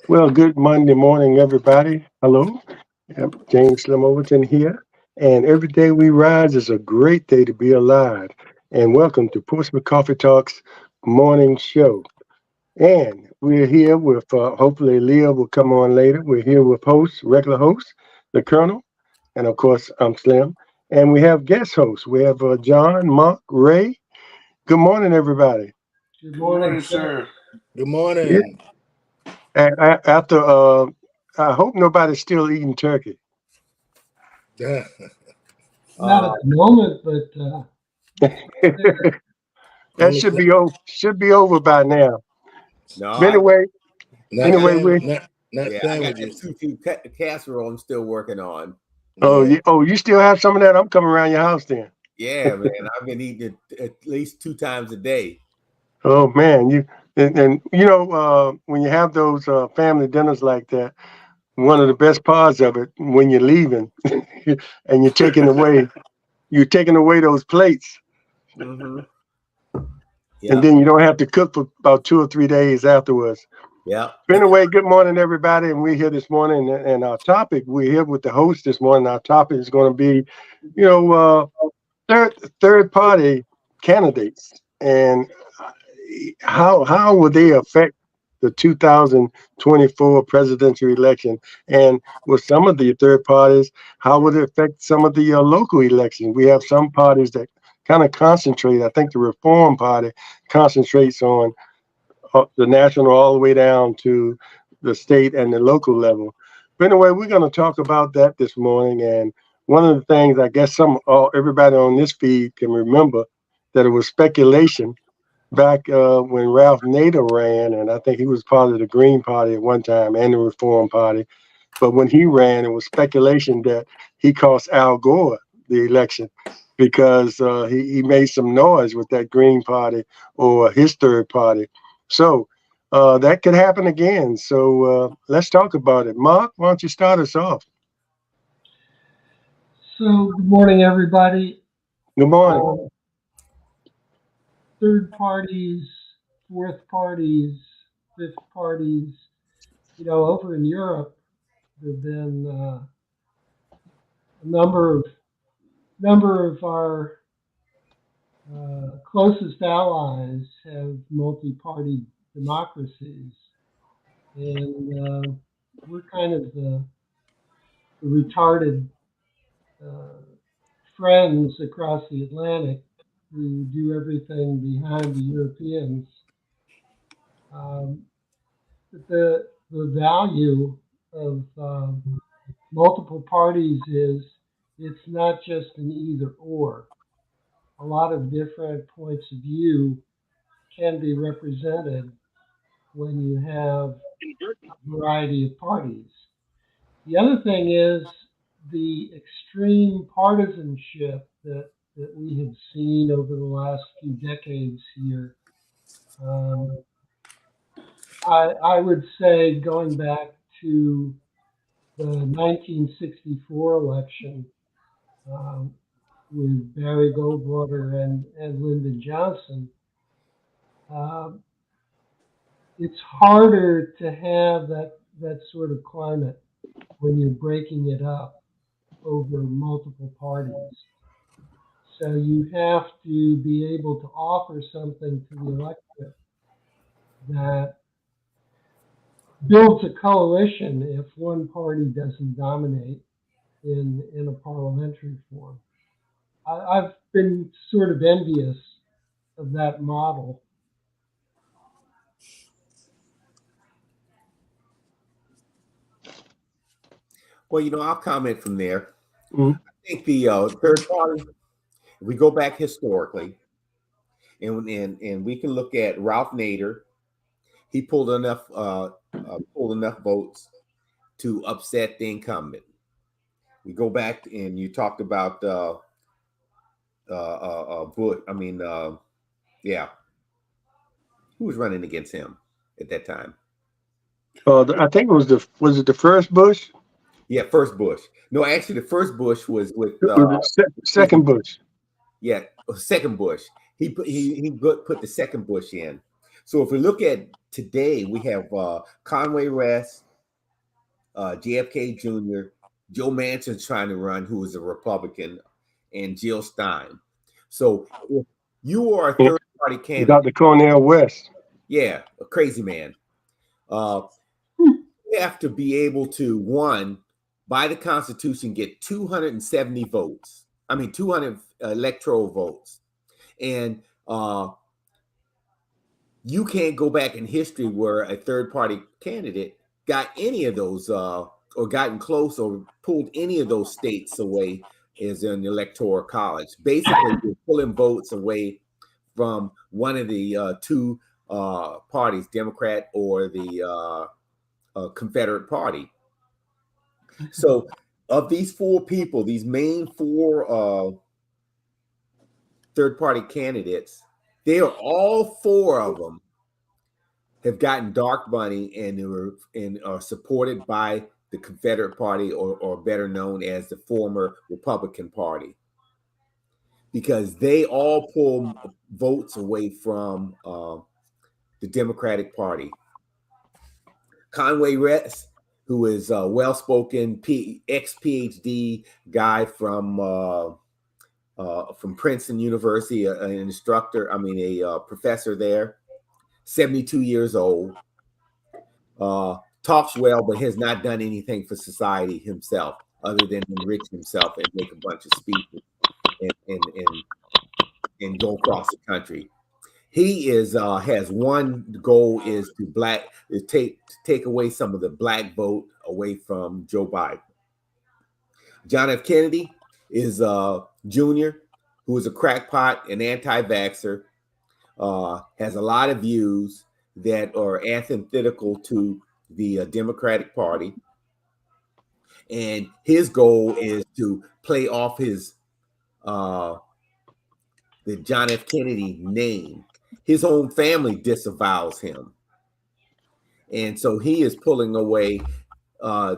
Well, good Monday morning, everybody. Hello, James Slim Overton here. And every day we rise is a great day to be alive. And welcome to Portsmouth Coffee Talks morning show. And we're here with, hopefully, Leah will come on later. We're here with regular host, the Colonel, and of course, I'm Slim. And we have guest hosts. We have John, Mark, Ray. Good morning, everybody. Good Good morning, morning, sir. sir. Good Yeah. morning. After, I hope nobody's still eating turkey. Not Uh, at the moment, but That Only should be over. Should be over by now. no, But anyway, not I got anyway, we. not yeah, I got that sandwiches. sushi casserole I'm still working on. Yeah. You still have some of that? I'm coming around your house then. Yeah, man, I've been eating it at least 2 times a day. Oh man, and when you have those family dinners like that, one of the best parts of it when you're leaving, and you're taking away those plates, Mm-hmm. and Yep. then you don't have to cook for about 2 or 3 days afterwards. Yep. But anyway, good morning, everybody. And we're here this morning. And our topic, we're here with the host this morning. Our topic is going to be, you know, third party candidates and how will they affect the 2024 presidential election? And with some of the third parties, how would it affect some of the local elections? We have some parties that kind of concentrate. I think the Reform Party concentrates on the national all the way down to the state and the local level. But anyway, we're going to talk about that this morning. And one of the things I guess everybody on this feed can remember that it was speculation back when Ralph Nader ran, and I think he was part of the Green Party at one time and the Reform Party. But when he ran, it was speculation that he cost Al Gore the election because he made some noise with that Green Party or his third party. So that could happen again. So let's talk about it. Mark, why don't you start us off? so good morning, everybody. Good morning. Um, Third parties, fourth parties, fifth parties. Over in Europe, there've been a number of our closest allies have multi-party democracies, and we're kind of the retarded uh, friends across the Atlantic who do everything behind the Europeans. Um, but the value of multiple parties is it's not just an either or. A lot of different points of view can be represented when you have a variety of parties. The other thing is the extreme partisanship that we have seen over the last few decades here. Um, I would say going back to the 1964 election um, with Barry Goldwater and Lyndon Johnson, um, it's harder to have that sort of climate when you're breaking it up over multiple parties. So you have to be able to offer something to the electorate that builds a coalition if one party doesn't dominate in a parliamentary form. I've been sort of envious of that model. Well, I'll comment from there. Mhm. I think the third party, if we go back historically, and we can look at Ralph Nader. He pulled enough votes to upset the incumbent. We go back and you talked about Bush. I mean, yeah, who was running against him at that time? I think was it the first Bush? Yeah, first Bush. No, actually, the first Bush was with It was the excuse second me. Bush. Yeah, second Bush. He put the second Bush in. So if we look at today we have Conway West, JFK Jr., Joe Manchin's trying to run, who is a Republican, and Jill Stein. So if you are a third party candidate, Dr. Cornel West. yeah, a crazy man. You have to be able to, one, by the Constitution, get 270 votes. 200 electoral votes. And you can't go back in history where a third party candidate got any of those or gotten close or pulled any of those states away as in the electoral college. Basically, you're pulling votes away from one of the two parties, Democrat or the Confederate Party. So of these four people, these main four third party candidates, they are all four of them have gotten dark money and are supported by the Confederate Party, or better known as the former Republican Party, because they all pull votes away from the Democratic Party. Conway West, who is a well-spoken ex-PhD guy from Princeton University, an instructor, a professor there, 72 years old, talks well, but has not done anything for society himself other than enrich himself and make a bunch of speeches and go across the country. He has one goal, is to take away some of the black vote away from Joe Biden. John F. Kennedy is Jr., who is a crackpot, an anti-vaxxer, has a lot of views that are antithetical to the Democratic Party. And his goal is to play off his the John F. Kennedy name. His own family disavows him. And so he is pulling away,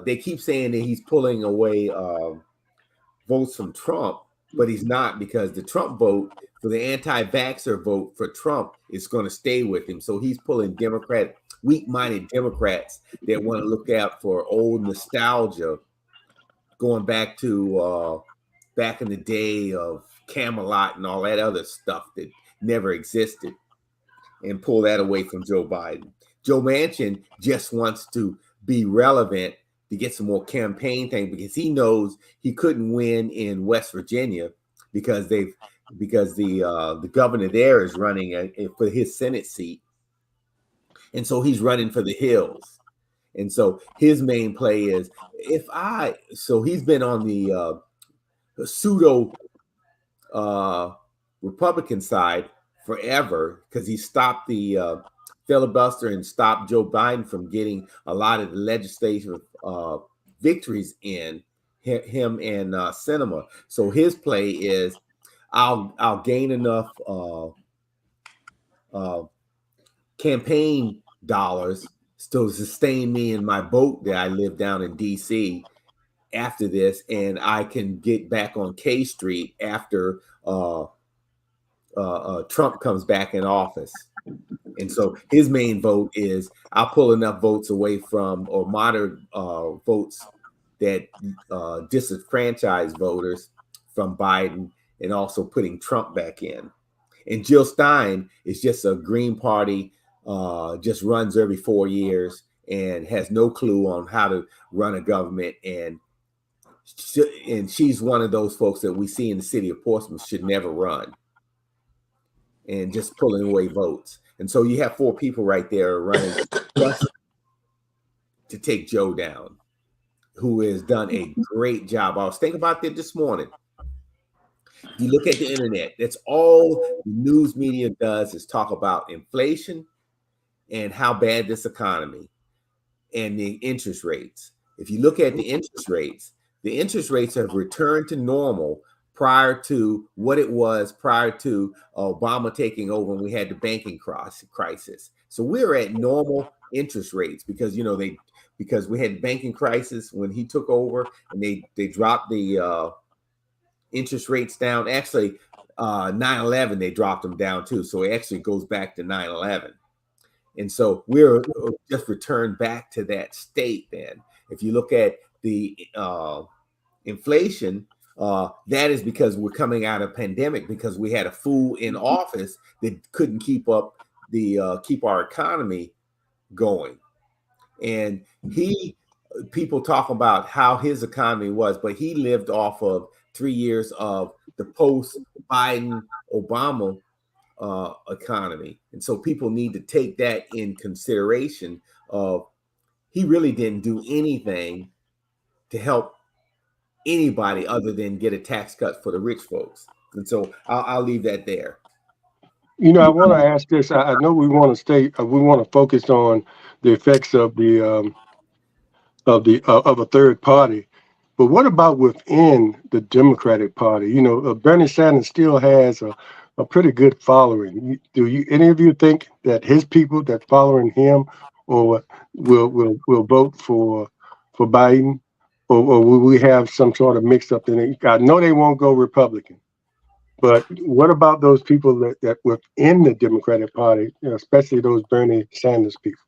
they keep saying that he's pulling away votes from Trump, but he's not, because the Trump vote, for the anti-vaxxer vote for Trump, is going to stay with him. So he's pulling weak-minded Democrats that want to look out for old nostalgia, going back to back in the day of Camelot and all that other stuff that never existed, and pull that away from Joe Biden. Joe Manchin just wants to be relevant to get some more campaign thing, because he knows he couldn't win in West Virginia because the governor there is running for his Senate seat, and so he's running for the hills. And so his main play is, so he's been on the pseudo Republican side forever, because he stopped the filibuster and stopped Joe Biden from getting a lot of the legislative victories in him and Sinema. So his play is, I'll gain enough campaign dollars to sustain me in my boat that I live down in DC after this, and I can get back on K Street after Trump comes back in office. And so his main vote is, I'll pull enough votes away from, or moderate votes that disenfranchise voters from Biden, and also putting Trump back in. And Jill Stein is just a Green Party, just runs every 4 years and has no clue on how to run a government. And she's one of those folks that we see in the city of Portsmouth should never run, and just pulling away votes. And so you have four people right there running just to take Joe down, who has done a great job. I was thinking about that this morning. You look at the internet, that's all the news media does, is talk about inflation and how bad this economy and the interest rates. If you look at the interest rates have returned to normal prior to what it was prior to Obama taking over, when we had the banking crisis. So we're at normal interest rates because because we had the banking crisis when he took over, and they dropped the interest rates down. Actually, 9/11 they dropped them down too. So it actually goes back to 9/11. And so we're just returned back to that state. Then if you look at the inflation, that is because we're coming out of pandemic, because we had a fool in office that couldn't keep up keep our economy going. And people talk about how his economy was, but he lived off of 3 years of the post Biden Obama economy. And so people need to take that in consideration of he really didn't do anything to help anybody other than get a tax cut for the rich folks. And so I'll leave that there. I want to ask this. I know we want to focus on the effects of a third party, but what about within the Democratic Party? Bernie Sanders still has a pretty good following. Do any of you think that his people that following him or will vote for Biden, or will we have some sort of mix up in it? I know they won't go Republican. But what about those people that within the Democratic Party, especially those Bernie Sanders people?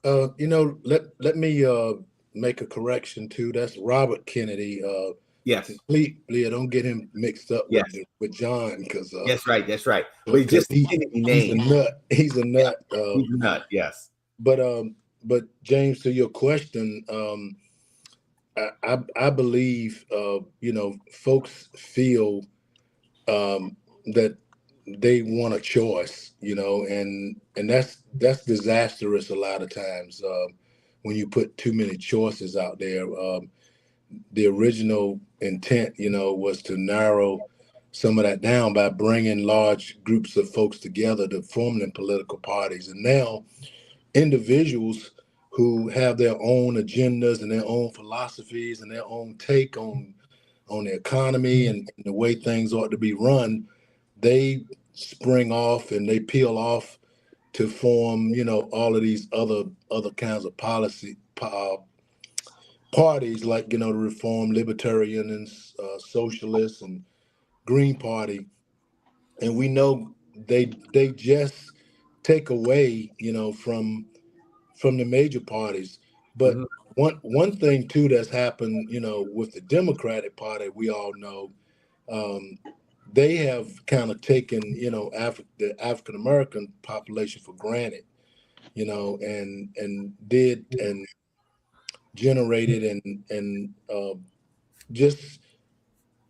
Let me make a correction too. That's Robert Kennedy. Yes. Please, don't get him mixed up Yes. with John, because that's right. But just Kennedy name. He's a nut. He's a nut. Yes. But James, to your question, I believe folks feel that they want a choice, and that's disastrous a lot of times when you put too many choices out there. The original intent, was to narrow some of that down by bringing large groups of folks together to form them political parties. And now individuals who have their own agendas and their own philosophies and their own take on the economy and the way things ought to be run, they spring off and they peel off to form, all of these other kinds of policy parties, like, the Reform Libertarian and Socialists and Green Party. And we know they just take away, from the major parties. But one thing too that's happened, with the Democratic Party, we all know, they have kind of taken, the African American population for granted, and did and generated and just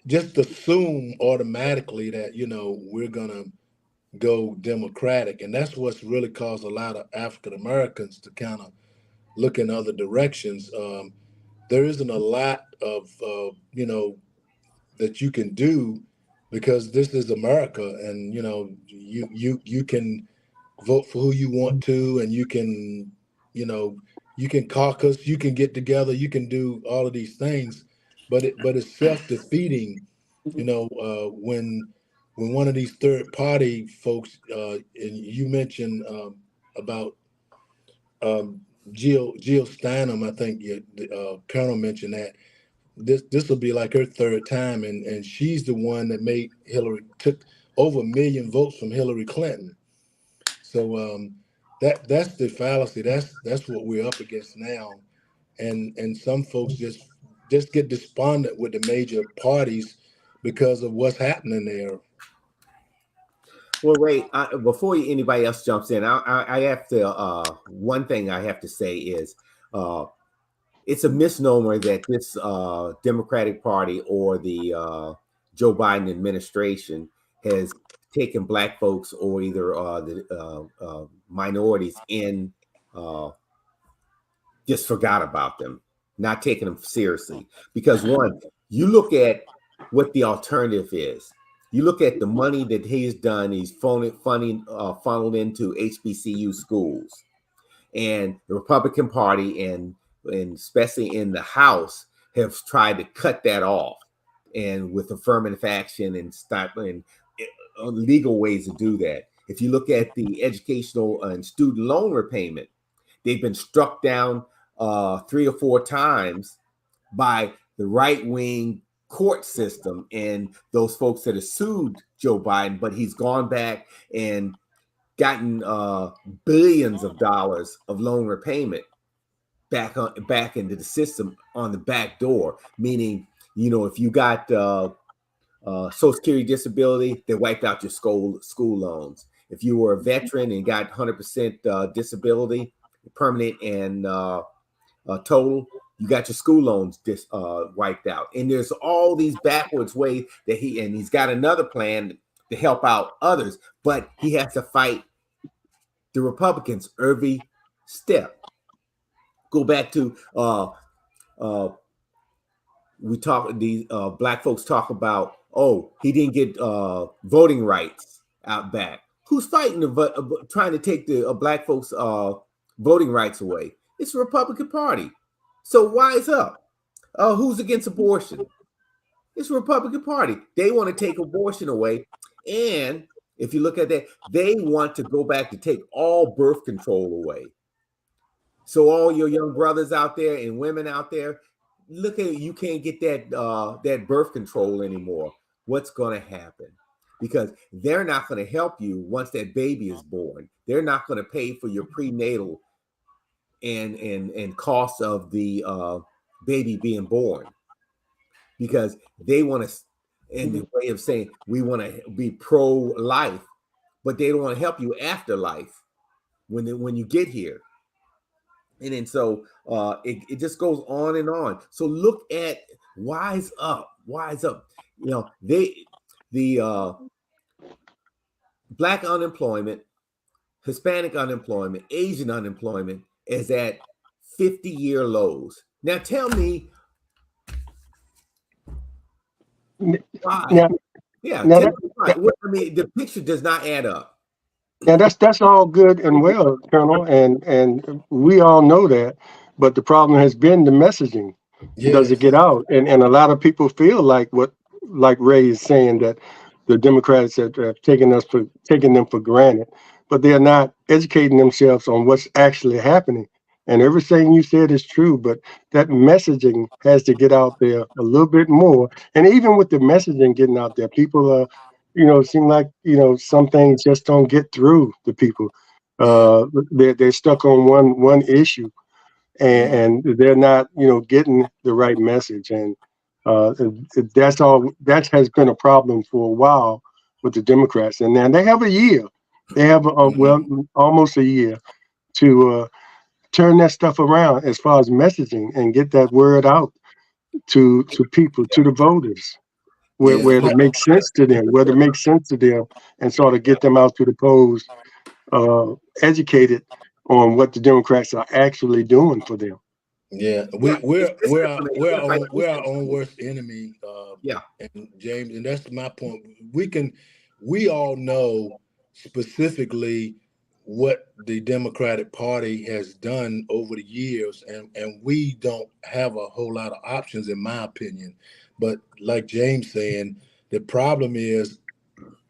assume automatically that we're gonna go Democratic, and that's what's really caused a lot of African Americans to kind of look in other directions. There isn't a lot of that you can do, because this is America, and you can vote for who you want to, and you can caucus, you can get together, you can do all of these things, but it's self-defeating. When one of these third party folks, and you mentioned about Jill Steinem, I think the panel mentioned that this will be like her third time, and she's the one that made took over 1 million votes from Hillary Clinton. So that's the fallacy. That's what we're up against now, and some folks just get despondent with the major parties because of what's happening there. Well, Ray, before anybody else jumps in, I have to. One thing I have to say is, it's a misnomer that this Democratic Party or the Joe Biden administration has taken Black folks or either the minorities in, just forgot about them, not taking them seriously. Because one, you look at what the alternative is. You look at the money that he's done. He's funneled into HBCU schools, and the Republican Party and especially in the House have tried to cut that off, and with affirmative action and legal ways to do that. If you look at the educational and student loan repayment, they've been struck down 3 or 4 times by the right-wing court system and those folks that have sued Joe Biden, but he's gone back and gotten billions of dollars of loan repayment back into the system on the back door. Meaning, if you got Social Security disability, they wiped out your school loans. If you were a veteran and got 100% disability, permanent and total, you got your school loans wiped out. And there's all these backwards ways that he's got another plan to help out others, but he has to fight the Republicans every step. Go back to we talk these black folks talk about, he didn't get voting rights out back. Who's fighting trying to take the black folks voting rights away? It's the Republican Party. So wise up. Who's against abortion? It's the Republican Party. They want to take abortion away. And if you look at that, they want to go back to take all birth control away. So all your young brothers out there and women out there, look at it, you can't get that birth control anymore. What's going to happen? Because they're not going to help you once that baby is born. They're not going to pay for your prenatal and costs of the baby being born, because they want to, in the way of saying, we want to be pro-life, but they don't want to help you after life when you get here. And then so it just goes on and on. So look at wise up. The Black unemployment, Hispanic unemployment, Asian unemployment is at 50-year lows. Now tell me why. Now, Yeah, now, tell that, me why. I mean, the picture does not add up. now that's all good and well, Colonel, and we all know that. But the problem has been the messaging. Does it Yes. get out? And a lot of people feel like Ray is saying, that the Democrats have taken them for granted, but they're not educating themselves on what's actually happening. And everything you said is true, but that messaging has to get out there a little bit more. And even with the messaging getting out there, people are, seem like, some things just don't get through to people. Yeah. They're stuck on one issue, and they're not, getting the right message. And that's all. That has been a problem for a while with the Democrats. And then they have a year. They have almost a year to turn that stuff around as far as messaging and get that word out to people, to the voters, Yeah. where it makes sense to them, and sort of get them out to the polls, educated on what the Democrats are actually doing for them. Yeah, Yeah, we're our own worst enemy, yeah. and James, and that's my point. We all know specifically what the Democratic Party has done over the years, and we don't have a whole lot of options, in my opinion. But like James saying, the problem is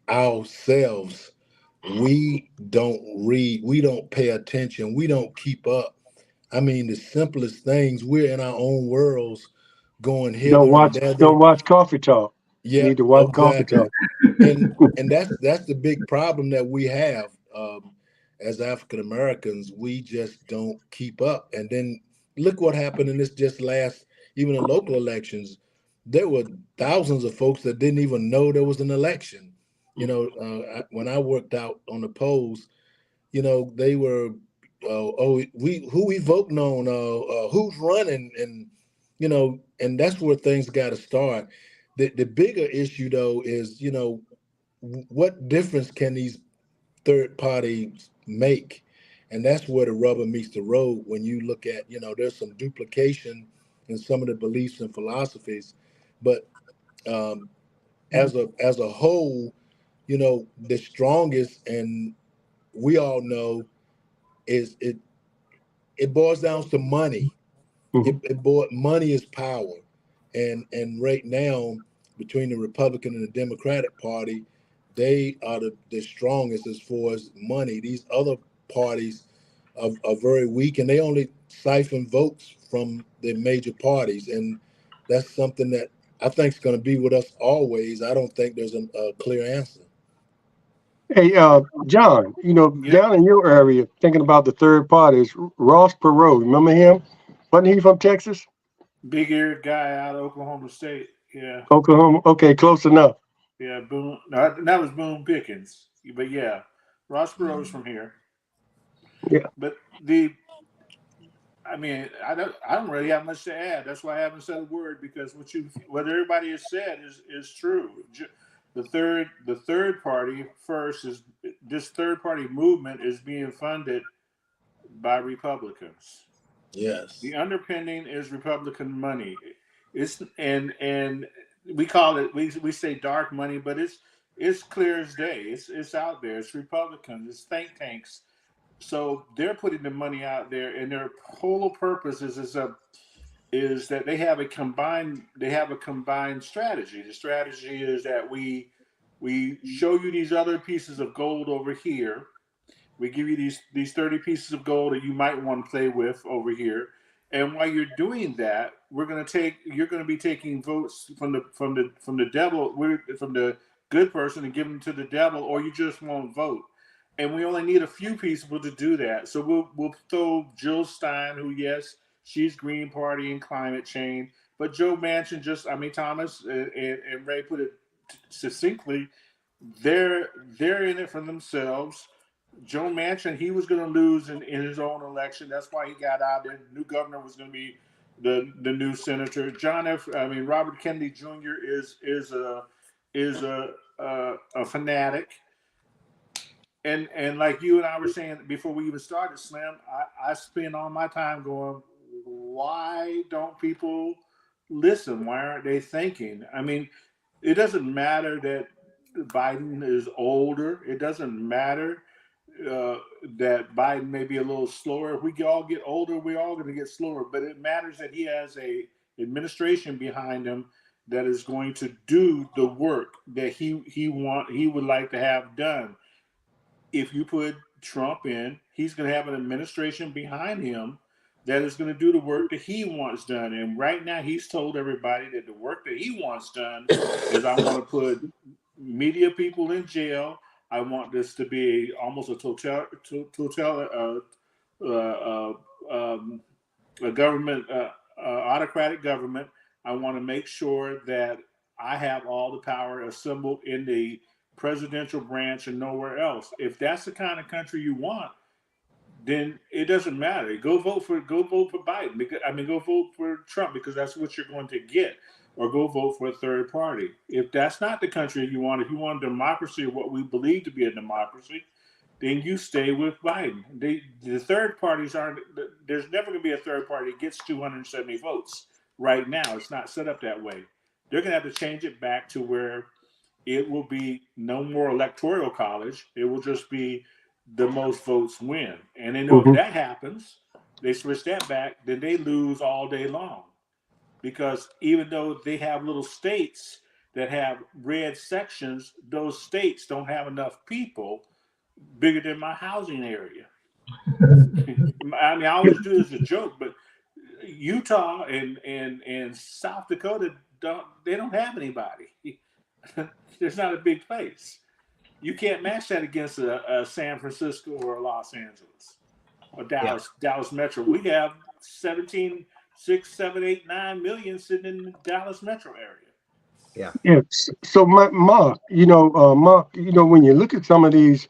ourselves. We don't read, we don't pay attention, we don't keep up. I mean, the simplest things, we're in our own worlds, going Don't hither and watch thither. don't watch Coffee Talk. You Yeah, need to watch Coffee exactly. Talk. And that's the big problem that we have, as African Americans. We just don't keep up. And then look what happened in this just last, even in local elections. There were thousands of folks that didn't even know there was an election. When I worked out on the polls, they were, who we voting on, who's running, and that's where things got to start. The bigger issue though is, what difference can these third parties make? And that's where the rubber meets the road. When you look at, there's some duplication in some of the beliefs and philosophies, but as a whole, the strongest, and we all know, is it boils down to money. Mhm. Money is power, and right now, between the Republican and the Democratic Party, they are the strongest as far as money. These other parties are very weak, and they only siphon votes from the major parties, and that's something that I think is going to be with us always. I don't think there's a clear answer. Hey, John, Yep. down in your area, thinking about the third parties, Ross Perot, remember him? Wasn't he from Texas? Big eared guy out of Oklahoma State. Yeah. Oklahoma? Okay, close enough. Yeah. Boone. No, that was Boone Pickens. But yeah, Ross Perot's from here. Yeah. But I mean, I don't really have much to add. That's why I haven't said a word because what everybody has said is true. The third party first is this third party movement is being funded by Republicans. Yes. The underpinning is Republican money. And we call it we say dark money, but it's clear as day. It's out there. It's Republicans. It's think tanks. So they're putting the money out there, and their whole purpose is that they have a combined strategy. The strategy is that we show you these other pieces of gold over here. We give you these 30 pieces of gold that you might want to play with over here. And while you're doing that, you're going to be taking votes from the devil, from the good person and give them to the devil, or you just won't vote. And we only need a few people to do that. So we'll throw Jill Stein, who yes, she's Green Party and climate change, but Joe Manchin Thomas and Ray put it succinctly. They're in it for themselves. Joe Manchin, he was going to lose in his own election. That's why he got out there. The new governor was going to be the new senator. Robert Kennedy Jr. is a fanatic. And like you and I were saying before we even started, Slim, I spend all my time going, why don't people listen? Why aren't they thinking? I mean, it doesn't matter that Biden is older. It doesn't matter uh, that Biden may be a little slower. If we all get older, we're all going to get slower. But it matters that he has a administration behind him that is going to do the work that he would like to have done. If you put Trump in, he's going to have an administration behind him that is going to do the work that he wants done. And right now, he's told everybody that the work that he wants done is I want to put media people in jail. I want this to be almost uh, uh, um, a government, autocratic government. I want to make sure that I have all the power assembled in the presidential branch and nowhere else. If that's the kind of country you want, then it doesn't matter. Go vote for Biden. Go vote for Trump because that's what you're going to get, or go vote for a third party. If that's not the country you want, if you want a democracy or what we believe to be a democracy, then you stay with Biden. The third parties aren't. There's never going to be a third party that gets 270 votes. Right now, it's not set up that way. They're going to have to change it back to where it will be no more electoral college. It will just be the most votes win. And they know if Hmm. that happens, they switch that back, then they lose all day long. Because even though they have little states that have red sections, those states don't have enough people bigger than my housing area. I always do this as a joke, but Utah and South Dakota don't have anybody. There's not a big place. You can't match that against a San Francisco or a Los Angeles or Yeah. Dallas Metro. We have 17, 6, 7, 8, 9 million sitting in the Dallas Metro area. Yeah. Yeah. So, Mark, when you look at some of these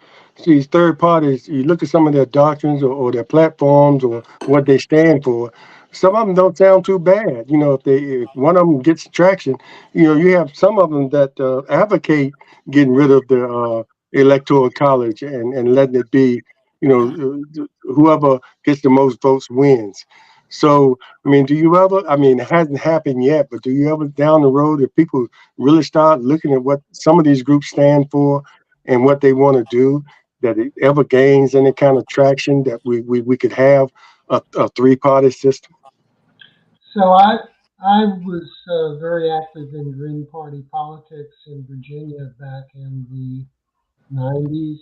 third parties, you look at some of their doctrines or their platforms or what they stand for. Some of them don't sound too bad. If one of them gets traction, you have some of them that advocate getting rid of the electoral college and letting it be, whoever gets the most votes wins. So, do you ever? It hasn't happened yet, but do you ever down the road if people really start looking at what some of these groups stand for and what they want to do, that it ever gains any kind of traction that we could have a three-party system? So I was very active in Green Party politics in Virginia back in the 90s.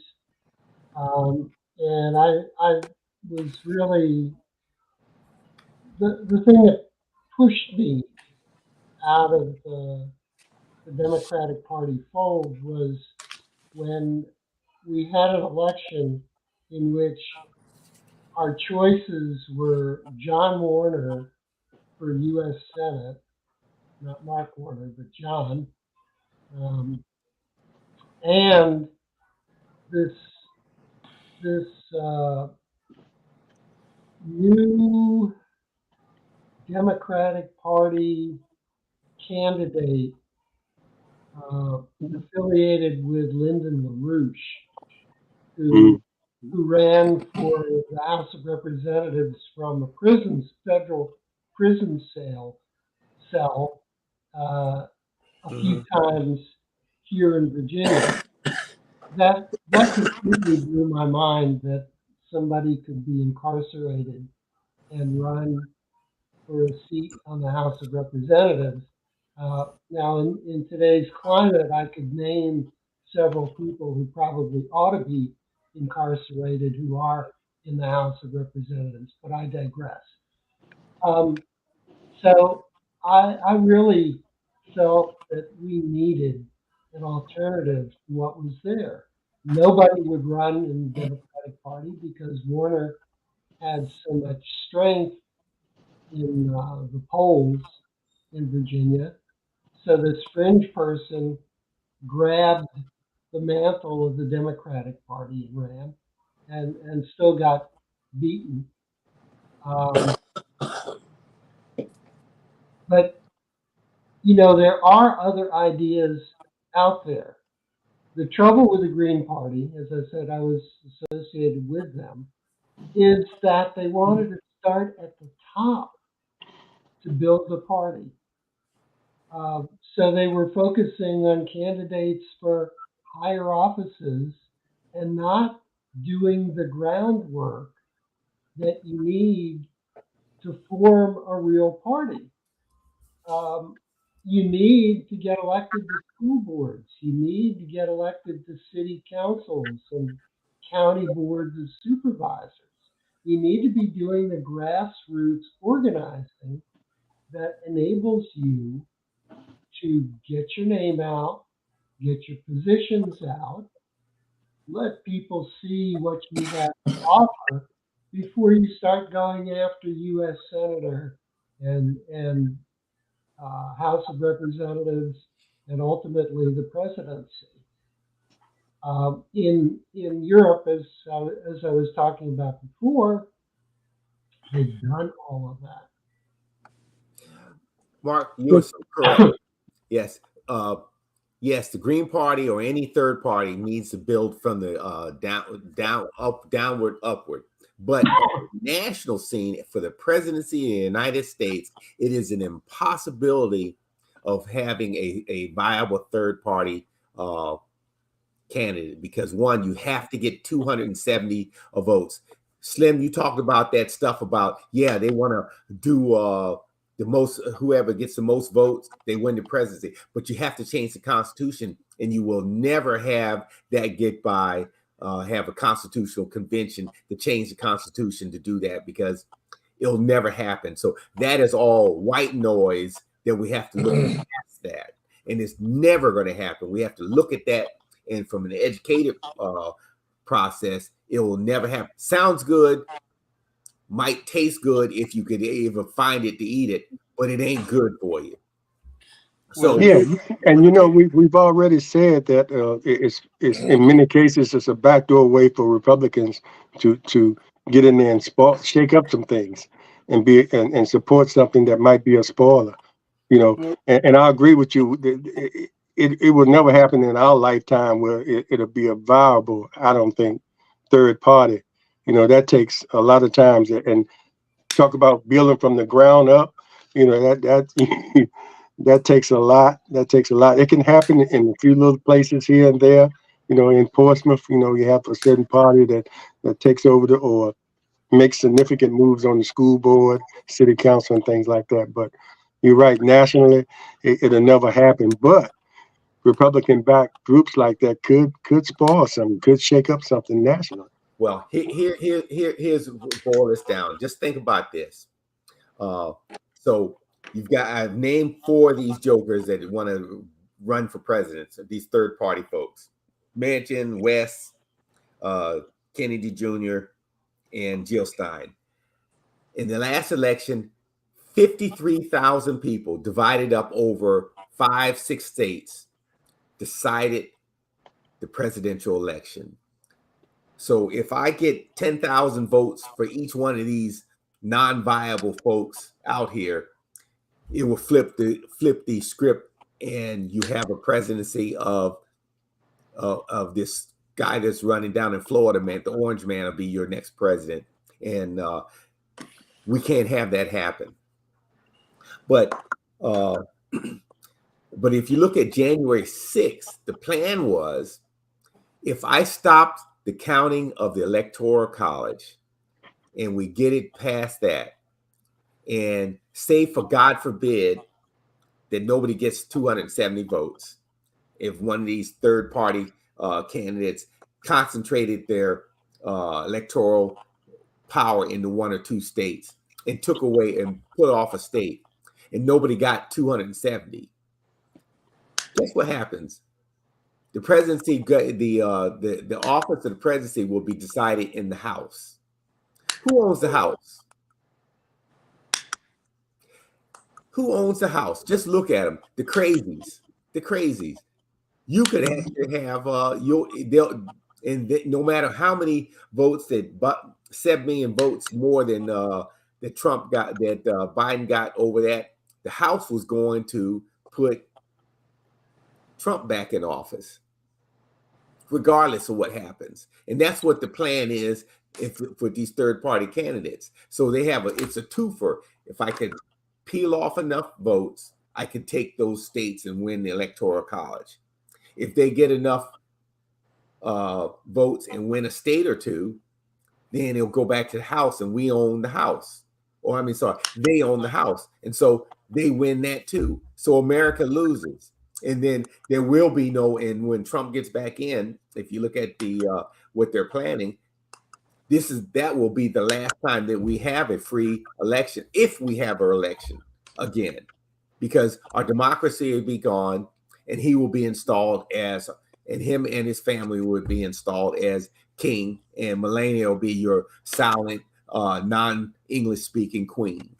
And I was really, the thing that pushed me out of the Democratic Party fold was when we had an election in which our choices were John Warner for U.S. Senate, not Mark Warner, but John, and this this new Democratic Party candidate affiliated with Lyndon LaRouche, who ran for the House of Representatives from a federal prison cell a few times here in Virginia. That completely blew my mind that somebody could be incarcerated and run for a seat on the House of Representatives. Now, in today's climate, I could name several people who probably ought to be incarcerated who are in the House of Representatives, but I digress. So I really felt that we needed an alternative to what was there. Nobody would run in the Democratic Party because Warner had so much strength in the polls in Virginia. So this fringe person grabbed the mantle of the Democratic Party and ran, and still got beaten. But there are other ideas out there. The trouble with the Green Party, as I said, I was associated with them, is that they wanted to start at the top to build the party. So they were focusing on candidates for higher offices and not doing the groundwork that you need to form a real party. You need to get elected to school boards. You need to get elected to city councils and county boards of supervisors. You need to be doing the grassroots organizing that enables you to get your name out, get your positions out, let people see what you have to offer before you start going after U.S. Senator and House of Representatives and ultimately the presidency. In Europe, as I was talking about before, they've done all of that. Mark, you're so correct. Yes. Yes, the Green Party or any third party needs to build from the downward, upward. But on the national scene for the presidency of the United States, it is an impossibility of having a viable third party candidate because one, you have to get 270 votes. Slim, you talked about that stuff about, they want to do the most, whoever gets the most votes, they win the presidency. But you have to change the Constitution, and you will never have that get by, have a constitutional convention to change the Constitution to do that because it'll never happen. So that is all white noise that we have to look past that. And it's never going to happen. We have to look at that, and from an educated process, it will never happen. Sounds good. Might taste good if you could even find it to eat it, but it ain't good for you. So and we've already said that it's in many cases it's a backdoor way for Republicans to get in there and shake up some things and and support something that might be a spoiler. And I agree with you. It will never happen in our lifetime where it'll be a viable, I don't think, third party. That takes a lot of times. And talk about building from the ground up. That that takes a lot. That takes a lot. It can happen in a few little places here and there. In Portsmouth, you have a certain party that takes over or makes significant moves on the school board, city council, and things like that. But you're right. Nationally, it'll never happen. But Republican-backed groups like that could spoil something, could shake up something nationally. Well, here's boil this down. Just think about this. So I've named 4 of these jokers that want to run for president. These third party folks: Manchin, West, Kennedy Jr., and Jill Stein. In the last election, 53,000 people divided up over 5-6 states decided the presidential election. So if I get 10,000 votes for each one of these non-viable folks out here, it will flip the script, and you have a presidency of this guy that's running down in Florida, man. The orange man will be your next president, and we can't have that happen. But if you look at January 6th, the plan was, if I stopped the counting of the Electoral College and we get it past that, and say, for God forbid, that nobody gets 270 votes, if one of these third-party candidates concentrated their electoral power into 1 or 2 states and took away and put off a state, and nobody got 270, guess what happens? The presidency, the office of the presidency will be decided in the House. Who owns the House? Who owns the House? Just look at them. The crazies. The crazies. You could actually have no matter how many votes that 7 million votes more than that Trump got, that Biden got over that, the House was going to put Trump back in office, regardless of what happens. And that's what the plan is for these third-party candidates. So they have it's a twofer. If I could peel off enough votes, I could take those states and win the Electoral College. If they get enough votes and win a state or two, then it'll go back to the House, and we own the House. Or they own the House. And so they win that too. So America loses. And then there will be and when Trump gets back in, if you look at what they're planning, that will be the last time that we have a free election, if we have an election again, because our democracy will be gone, and he will be installed and him and his family would be installed as king, and Melania will be your silent, non-English speaking queen.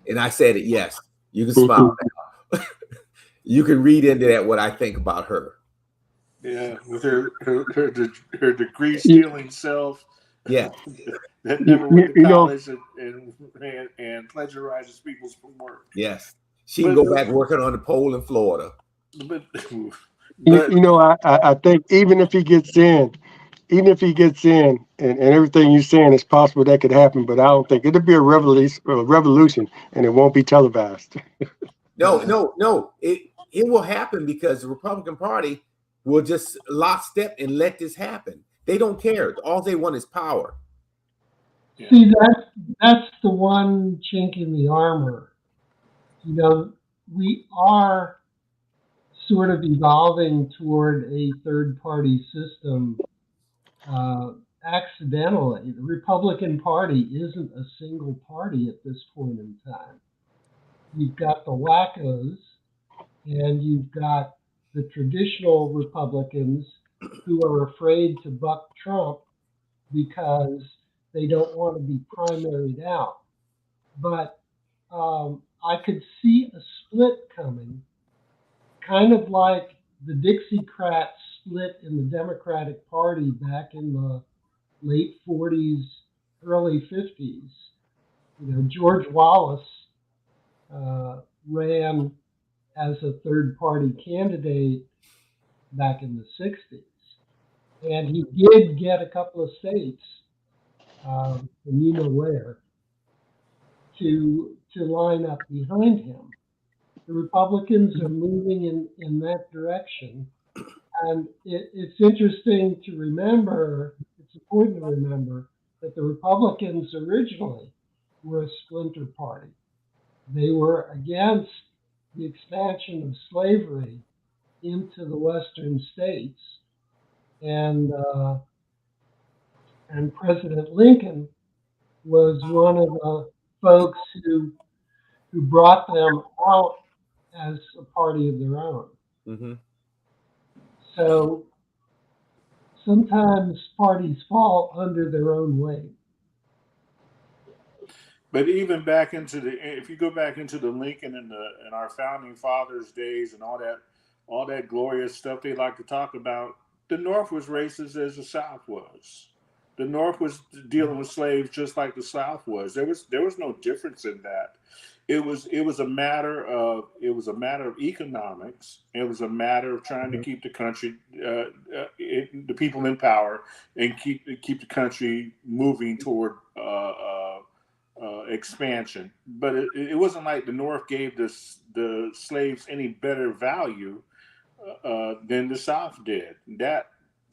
And I said it, yes. You can smile now. You can read into that what I think about her. Yeah, with her degree stealing self. Yeah. That never went to college and plagiarizes people's work. Yes. She can go back working on the pole in Florida. I think even if he gets in, and everything you're saying is possible that could happen, but I don't think it'll be a revolution, and it won't be televised. No. It will happen because the Republican Party will just lockstep and let this happen. They don't care. All they want is power. Yeah. See, that's the one chink in the armor. We are sort of evolving toward a third-party system accidentally. The Republican Party isn't a single party at this point in time. You've got the wackos, and you've got the traditional Republicans who are afraid to buck Trump because they don't want to be primaried out. But I could see a split coming, kind of like the Dixiecrats split in the Democratic Party back in the late 40s, early 50s. George Wallace ran as a third-party candidate back in the 60s. And he did get a couple of states, and where, to line up behind him. The Republicans are moving in that direction. And it's interesting to remember, it's important to remember, that the Republicans originally were a splinter party. They were against the expansion of slavery into the western states. And President Lincoln was one of the folks who brought them out as a party of their own. Mm-hmm. So sometimes parties fall under their own weight. But even back into if you go back into the Lincoln and our founding fathers days and all that glorious stuff they like to talk about, the North was racist as the South was. The North was dealing with slaves just like the South was. There was no difference in that. It was a matter of economics. It was a matter of trying to keep the country, the people in power, and keep the country moving toward expansion. But it wasn't like the North gave the slaves any better value than the South did.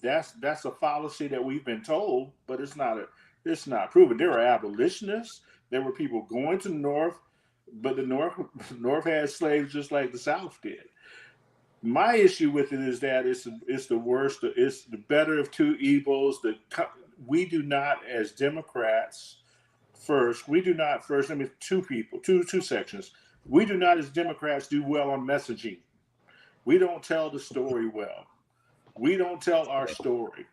That's a fallacy that we've been told, but it's not proven. There were abolitionists. There were people going to the North, but the North had slaves just like the South did. My issue with it is that it's the worst. It's the better of two evils. We do not, as Democrats, two sections. We do not, as Democrats, do well on messaging. We don't tell the story well. We don't tell our story.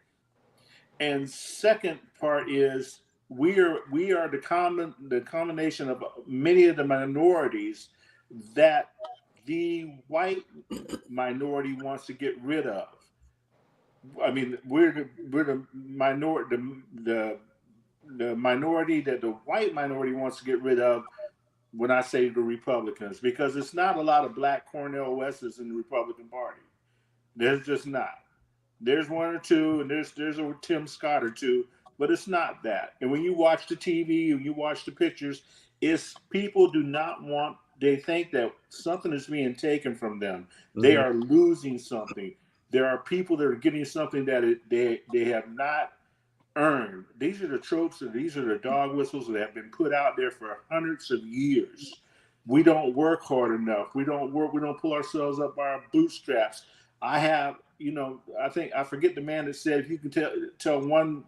And second part is we are the combination of many of the minorities that the white minority wants to get rid of. I mean, we're the minority, the minority that the white minority wants to get rid of. When I say the Republicans, because it's not a lot of black Cornel Wests in the Republican Party. There's just not. There's one or two, and there's a Tim Scott or two, but it's not that. And when you watch the TV and you watch the pictures, it's people do not want. They think that something is being taken from them. Mm-hmm. They are losing something. There are people that are getting something that they have not earned. These are the tropes, and these are the dog whistles that have been put out there for hundreds of years. We don't work hard enough. We don't pull ourselves up by our bootstraps. I forget the man that said, if you can tell one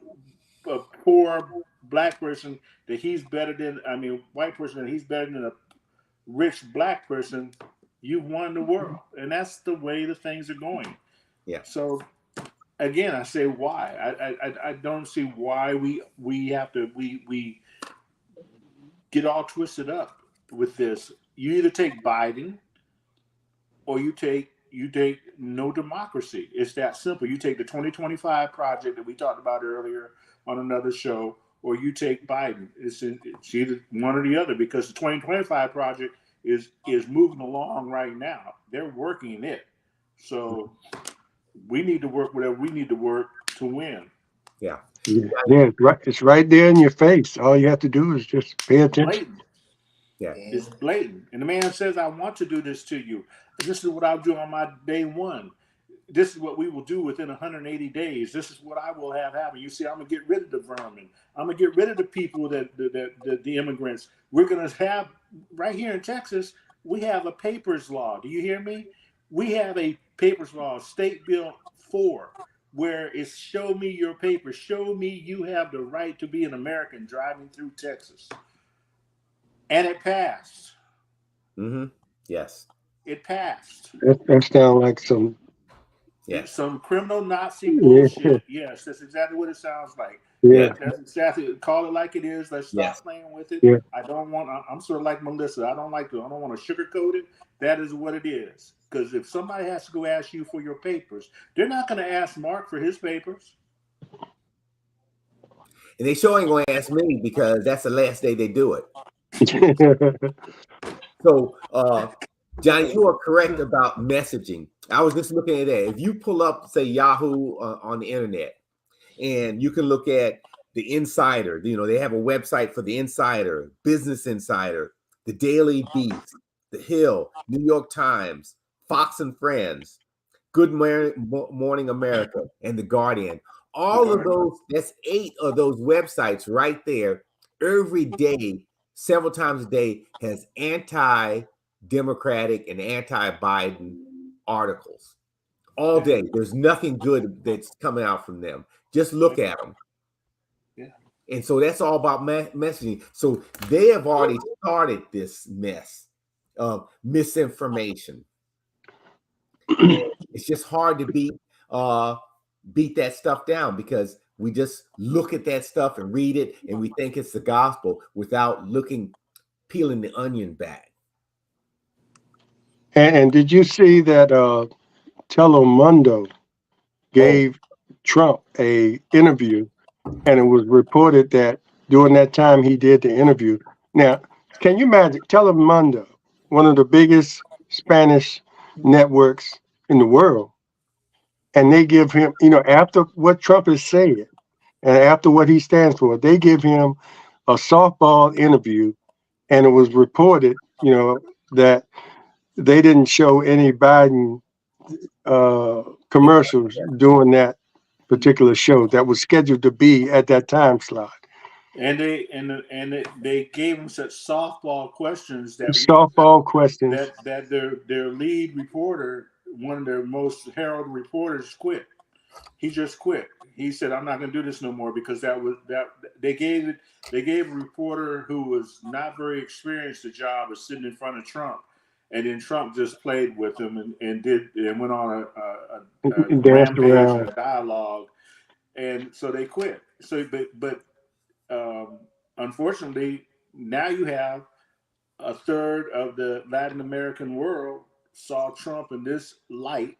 poor black person that he's better than, white person that he's better than a rich black person, you've won the world. And that's the way the things are going. Yeah. So again, I say why. I don't see why we have to we get all twisted up with this. You either take Biden or you take no democracy. It's that simple. You take the 2025 project that we talked about earlier on another show, or you take Biden. It's either one or the other, because the 2025 project is moving along right now. They're working it. So we need to work whatever we need to work to win. Yeah. Yeah, it's right there in your face. All you have to do is just pay attention. Blatant. Yeah. It's blatant. And the man says, I want to do this to you. This is what I'll do on my day one. This is what we will do within 180 days. This is what I will have happen. You see, I'm going to get rid of the vermin. I'm going to get rid of the people the immigrants. We're going to have, right here in Texas, we have a papers law. Do you hear me? We have a papers law, State Bill 4, where it's show me your papers. Show me you have the right to be an American driving through Texas. And it passed. Mm-hmm. Yes. It passed. That sounds like some criminal Nazi bullshit. Yes, that's exactly what it sounds like. Yeah. That's exactly, call it like it is. Let's stop playing with it. Yeah. I'm sort of like Melissa. I don't want to sugarcoat it. That is what it is. Because if somebody has to go ask you for your papers, they're not going to ask Mark for his papers. And they sure ain't going to ask me, because that's the last day they do it. So, Johnny, you are correct about messaging. I was just looking at that. If you pull up, say, Yahoo on the internet, and you can look at the Insider, they have a website for the Insider, Business Insider, the Daily Beast, the Hill, New York Times, Fox and Friends, Good Morning America, and the Guardian. All of those, that's 8 of those websites right there, every day, several times a day, has anti-Democratic and anti-Biden articles all day. There's nothing good that's coming out from them. Just look at them. Yeah. And so that's all about messaging. So they have already started this mess of misinformation. It's just hard to beat. beat that stuff down, because we just look at that stuff and read it and we think it's the gospel without peeling the onion back. And did you see that Telemundo Oh, gave Trump a interview, and it was reported that during that time he did the interview. Now, can you imagine Telemundo, one of the biggest Spanish networks in the world, and they give him, after what Trump has said and after what he stands for, they give him a softball interview, and it was reported, that they didn't show any Biden commercials during that particular show that was scheduled to be at that time slot. And they gave him such softball questions Softball questions. that their lead reporter, one of their most heralded reporters, quit. He just quit. He said, "I'm not going to do this no more," because that they gave a reporter who was not very experienced the job of sitting in front of Trump, and then Trump just played with him and went on a Danced rampage and around. a dialogue, and so they quit. So, but unfortunately, now you have a third of the Latin American world saw Trump in this light,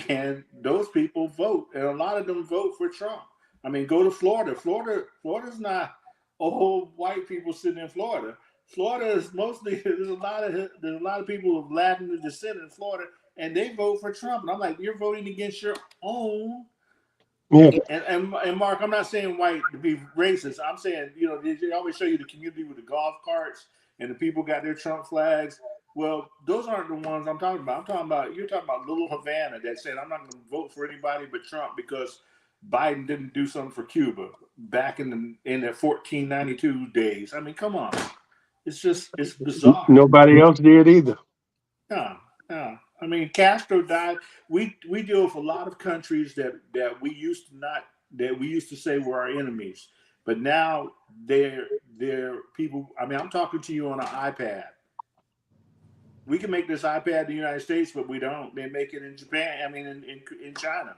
and those people vote, and a lot of them vote for Trump. I mean, go to Florida. Florida's not old white people sitting in Florida. Florida is mostly there's a lot of people of Latin descent in Florida, and they vote for Trump. And I'm like, you're voting against your own. Yeah. And Mark, I'm not saying white to be racist. I'm saying, they always show you the community with the golf carts and the people got their Trump flags. Well, those aren't the ones I'm talking about. You're talking about little Havana that said, I'm not going to vote for anybody but Trump because Biden didn't do something for Cuba back in the 1492 days. I mean, come on. It's bizarre. Nobody else did either. No, no. I mean, Castro died. We deal with a lot of countries that we used to say were our enemies, but now they're people. I mean, I'm talking to you on an iPad. We can make this iPad in the United States, but we don't. They make it in Japan. I mean, in China.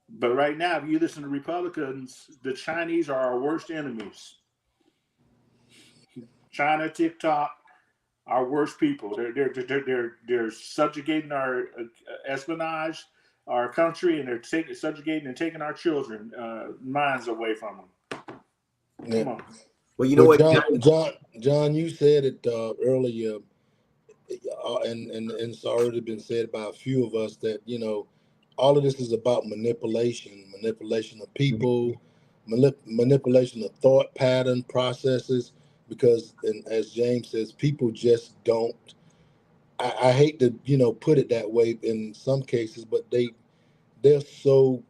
But right now, if you listen to Republicans, the Chinese are our worst enemies. China, TikTok, our worst people. They're subjugating our espionage, our country, and they're subjugating and taking our children minds away from them. Yeah. Come on. well, you know Well, what, John, you said it earlier, and it's already been said by a few of us that all of this is about manipulation of people, manipulation of thought pattern processes. Because, and as James says, people just don't. I hate to put it that way in some cases, but they're so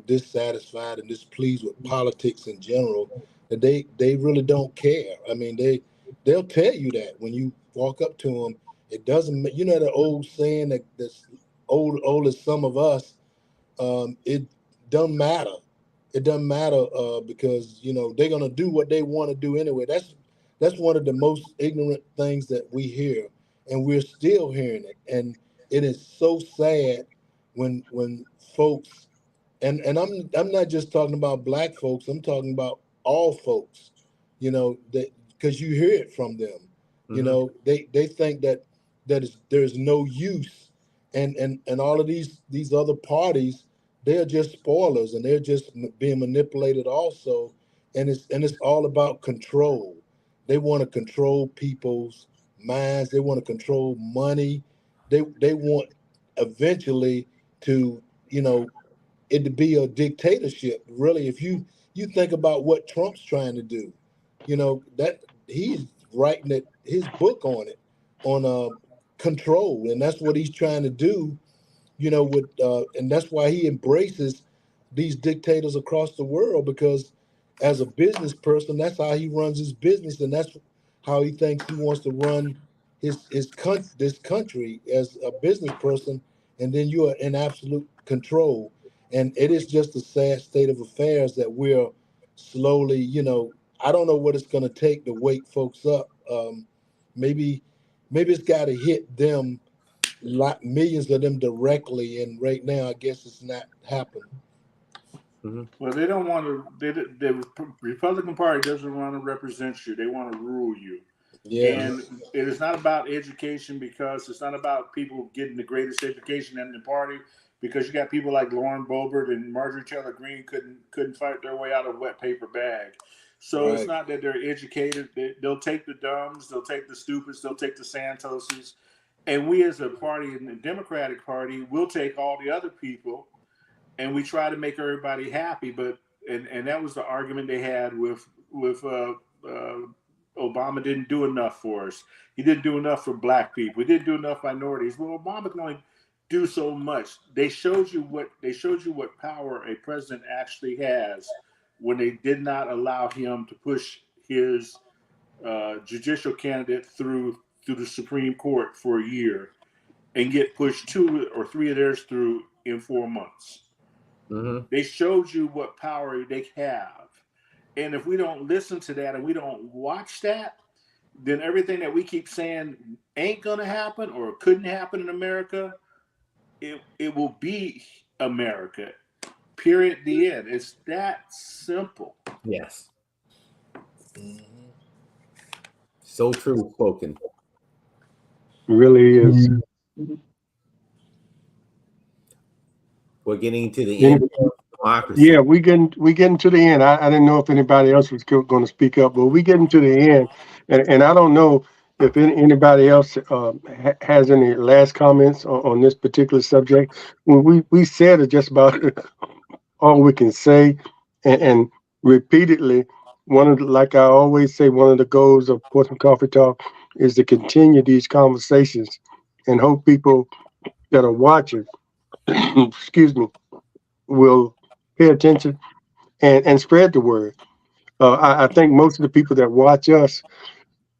dissatisfied and displeased with politics in general that they really don't care. I mean, they'll tell you that when you walk up to them. It doesn't, the old saying that's old as some of us. It doesn't matter. It doesn't matter because they're gonna do what they want to do anyway. That's one of the most ignorant things that we hear, and we're still hearing it. And it is so sad when folks, and I'm not just talking about black folks. I'm talking about all folks. That because you hear it from them. They think there's no use, and all of these other parties, they're just spoilers, and they're just being manipulated also. And it's all about control. They want to control people's minds. They want to control money. They want eventually to it to be a dictatorship. Really, if you think about what Trump's trying to do, that he's writing his book on it, on control, and that's what he's trying to do. With and that's why he embraces these dictators across the world, because as a business person, that's how he runs his business, and that's how he thinks he wants to run this country as a business person. And then you are in absolute control, and it is just a sad state of affairs that we're slowly. I don't know what it's going to take to wake folks up. Maybe it's got to hit them millions of them directly, and right now I guess it's not happening. Well, they don't want to. The Republican Party doesn't want to represent you. They want to rule you. Yeah. And it is not about education, because it's not about people getting the greatest education in the party, because you got people like Lauren Boebert and Marjorie Taylor Greene couldn't fight their way out of a wet paper bag. So It's not that they're educated. They'll take the dumbs, they'll take the stupids, they'll take the Santoses. And we as a party in the Democratic Party will take all the other people, and we try to make everybody happy. But and that was the argument they had with Obama didn't do enough for us. He didn't do enough for black people. He didn't do enough minorities. Well, Obama can only do so much. They showed you what power a president actually has when they did not allow him to push his judicial candidate through the Supreme Court for a year and get pushed 2 or 3 of theirs through in 4 months. They showed you what power they have. And if we don't listen to that and we don't watch that, then everything that we keep saying ain't going to happen or couldn't happen in America, it will be America. Period. The end. It's that simple. Yes. So true spoken. Really is. We're getting to the end of democracy. Yeah, we getting to the end. I didn't know if anybody else was going to speak up, but we getting to the end, and I don't know if anybody else has any last comments on this particular subject. Well, we said just about all we can say, and repeatedly, like I always say, one of the goals of Portsmouth Coffee Talk is to continue these conversations and hope people that are watching, excuse me, will pay attention and spread the word. I think most of the people that watch us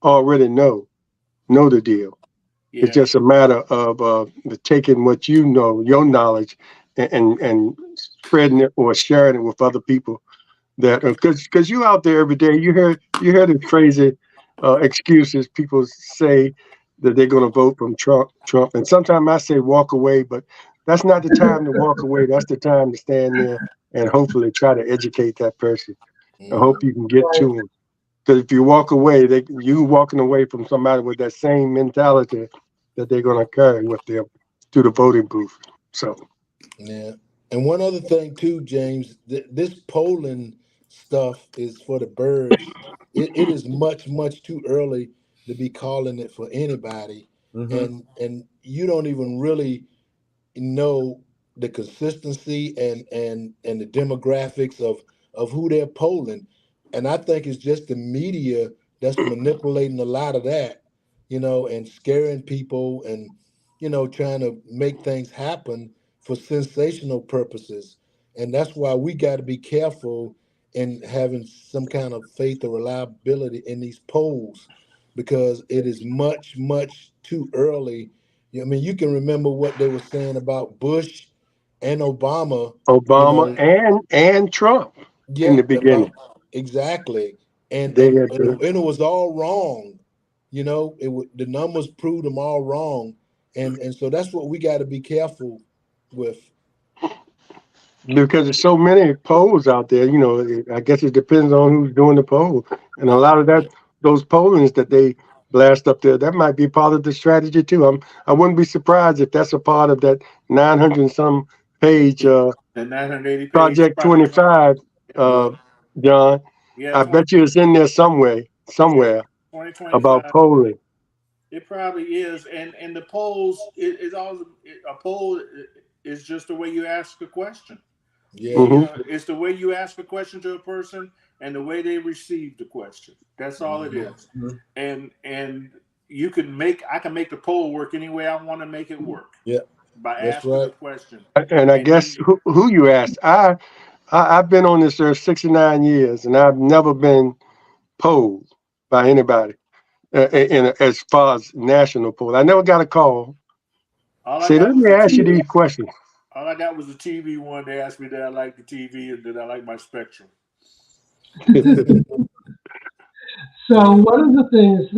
already know the deal. Yeah. It's just a matter of taking what you know, your knowledge, and spreading it or sharing it with other people. That because you out there every day, you hear the crazy excuses people say that they're going to vote from Trump, and sometimes I say walk away, but that's not the time to walk away. That's the time to stand there and hopefully try to educate that person. I hope you can get to them. Because if you walk away, you walking away from somebody with that same mentality that they're going to carry with them to the voting booth. So, yeah. And one other thing too, James, this polling stuff is for the birds. It is much too early to be calling it for anybody, and you don't even really know the consistency and the demographics of who they're polling. And I think it's just the media that's manipulating a lot of that, and scaring people and, trying to make things happen for sensational purposes. And that's why we got to be careful in having some kind of faith or reliability in these polls, because it is much too early. I mean, you can remember what they were saying about Bush and Obama. and Trump in the beginning. Exactly. And They and, had and it was all wrong. The numbers proved them all wrong. And so that's what we got to be careful with. because there's so many polls out there. I guess it depends on who's doing the poll, and a lot of those pollings that they blast up there, that might be part of the strategy too. I wouldn't be surprised if that's a part of that 900 and some page the 980 page Project 25, John. Yeah, I bet you it's in there somewhere 2025 about polling. It probably is, and the polls is always a poll is just the way you ask a question. Yeah, It's the way you ask a question to a person and the way they receive the question. That's all it is. And I can make the poll work any way I want to make it work. Yeah, by asking the question. And I guess who you asked. I've been on this earth 69 years, and I've never been polled by anybody as far as national poll. I never got a call. Say, let me ask you these questions. All I got was a TV one. They asked me that I like the TV and that I like my Spectrum. So one of the things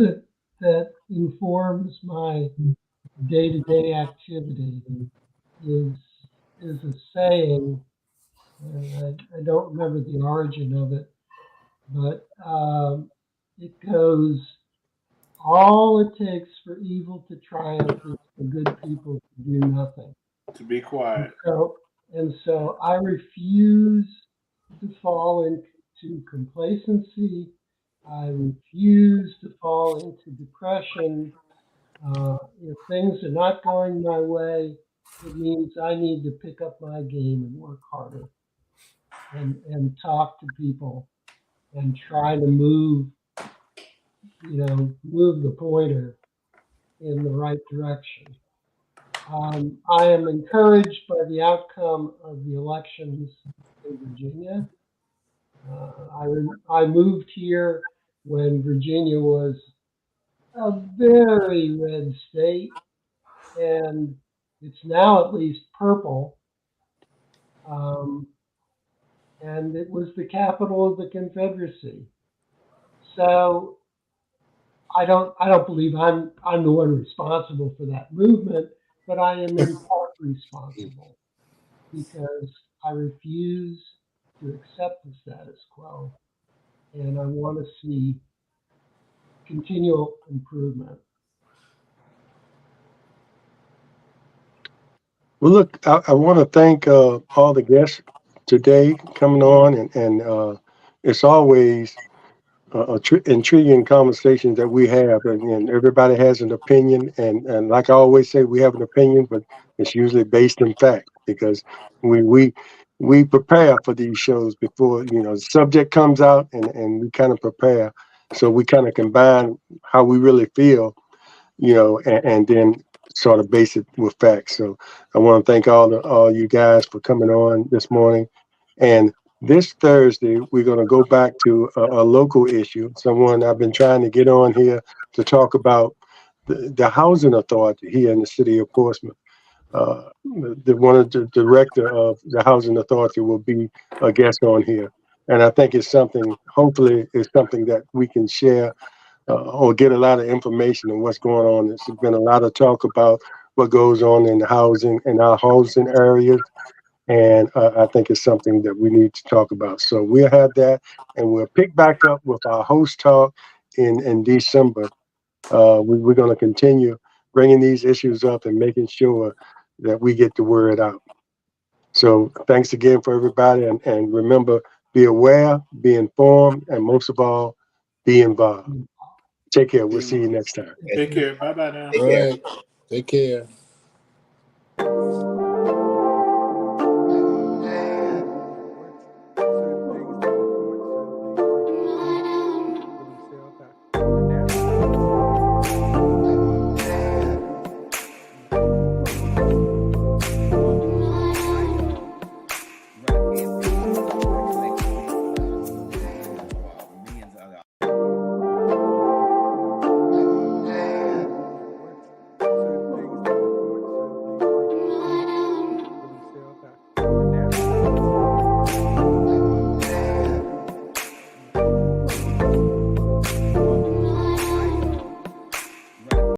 that informs my day-to-day activity is a saying, and I don't remember the origin of it, but it goes, all it takes for evil to triumph is for good people to do nothing. To be quiet. And so I refuse to fall into complacency. I refuse to fall into depression. If things are not going my way, it means I need to pick up my game and work harder and talk to people and try to move the pointer in the right direction. I am encouraged by the outcome of the elections in Virginia. I moved here when Virginia was a very red state, and it's now at least purple. And it was the capital of the Confederacy. So I don't believe I'm the one responsible for that movement, but I am in part responsible because I refuse to accept the status quo, and I want to see continual improvement. Well, look, I want to thank all the guests today coming on, and it's always intriguing conversations that we have, and everybody has an opinion, and like I always say, we have an opinion, but it's usually based in fact because we prepare for these shows before the subject comes out, and we kind of prepare, so we kind of combine how we really feel, and then sort of base it with facts. So I want to thank all you guys for coming on this morning. And this Thursday, we're going to go back to a local issue, someone I've been trying to get on here to talk about the housing authority here in the city of Portsmouth. One of the director of the housing authority will be a guest on here. And I think it's something, hopefully, it's something that we can share or get a lot of information on what's going on. There's been a lot of talk about what goes on in the housing in our housing areas, and I think it's something that we need to talk about. So we'll have that, and we'll pick back up with our host talk in December. We're going to continue bringing these issues up and making sure that we get the word out. So thanks again for everybody, and remember, be aware, be informed, and most of all, be involved. Take care. We'll see you next time. Take care. Bye bye now. Take All care. right. Take care.